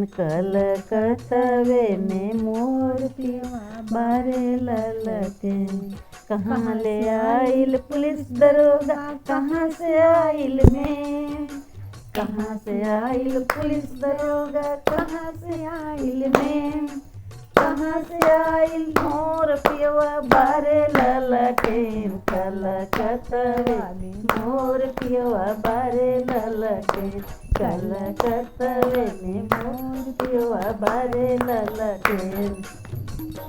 कलकतवे में मोर पियवा बारे ललटेन। कहाँ ले आइल पुलिस दरोगा, कहाँ से आइल में, कहाँ से आइल पुलिस दरोगा, कहाँ से आइल में, कहाँ से आइल मोर पियवा बारे ललटेन। कलकतवे में मोर पियवा बारे ललटेन, कलकतवे में मोर पियवा बारे ललटेन।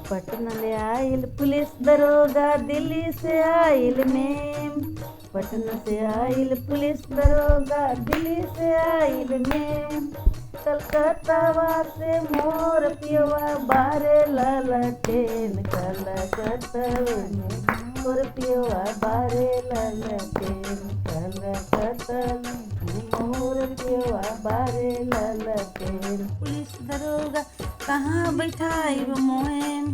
पटना ले आइल पुलिस दरोगा, दिल्ली से आइल में, पटना से आइल पुलिस दरोगा, दिल्ली से आइल में, कलकत्तावा से मोर पियवा बारे ललटेन। कलकत्तावे में मोर पियवा बारे ललटेन, कलकत्तावे में मोर पियवा बारे ललटेन। पुलिस दरोगा कहाँ बिठाइब मोहेम,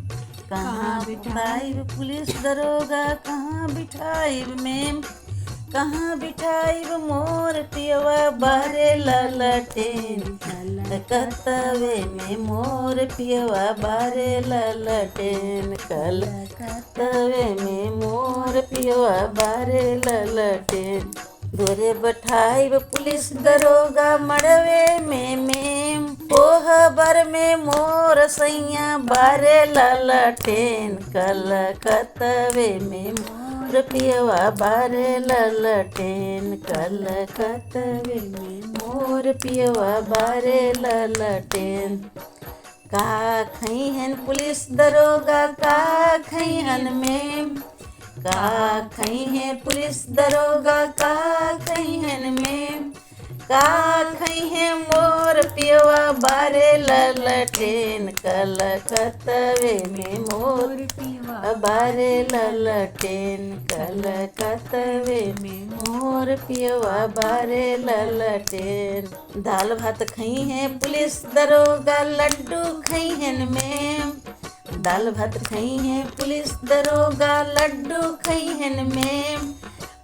कहाँ बिठाइब पुलिस दरोगा, कहाँ बिठाइब मेम, कहाँ बिठाइब मोर पियवा बारे ललटेन। कलकत्तावे में मोर पियवा बारे ललटेन, कलकत्तावे में मोर पियवा बारे ललटेन। गोरे बैठाइब पुलिस दरोगा मड़वे में मेम, कोहबर में मोर सैया बारे ललटेन। कलकत्तावे में मोर पियवा बारे ललटेन, कलकत्तावे में मोर पियवा बारे ललटेन। का खइहन पुलिस दरोगा, का खइहन मेम, का खइहे पुलिस दरोगा, का खइहन मेम, का खइहे मोर पियवा बारे ललटेन। कलकत्तावे में मोर पियवा बारे ललटेन, कलकत्तावे में मोर पियवा बारे ललटेन। दाल भात खइहे पुलिस दरोगा, लड्डू खइहन मेम, दाल भात खइहे पुलिस दरोगा, लड्डू खइहन मेम,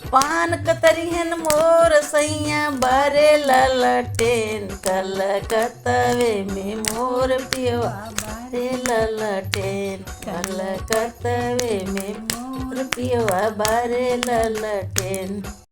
पान कतरिहन मोर सैया बारे ललटेन। कलकत्तावे में मोर पियवा बारे ललटेन, कलकत्तावे में मोर पियवा बारे ललटेन।